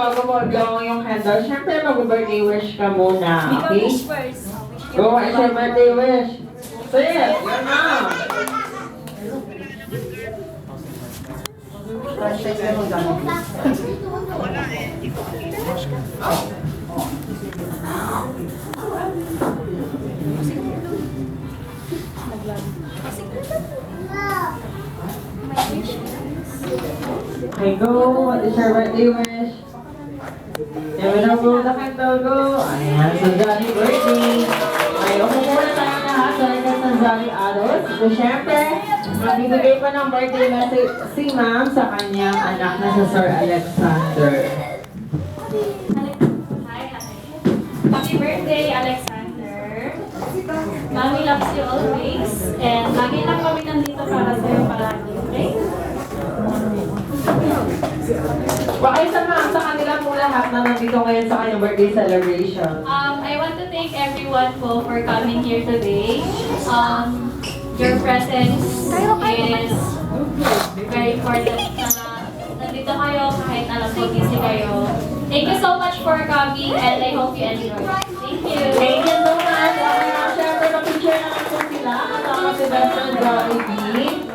bago mo i-blow yung candle, syempre mag-birthday wish ka muna, okay? Go, it's your birthday wish. Say it, yan na. Okay, go. What is your birthday wish? Kaya na po na candle, go. Ayan, sa Jolly birthday. Okay, okay muna tayo lahat. Dahil sa Jolly Adults. So, syempre, magbibigay pa ng birthday message si ma'am sa kanyang anak na si Sir Alexander. Hi, happy birthday, Alexander. Mommy loves you always. And lagi lang kami nandito para sa'yo palagi, okay? Bakit sa kanila po lahat na nandito ngayon sa kanyang birthday celebration? I want to thank everyone po for coming here today. Your presence is very important na nandito kayo kahit alam ko busy kayo. Thank you so much for coming and I hope you enjoy. Thank you. Thank you so much. Siyempre, na-picture naman po sila. Kasama si Best Friend Jollibee.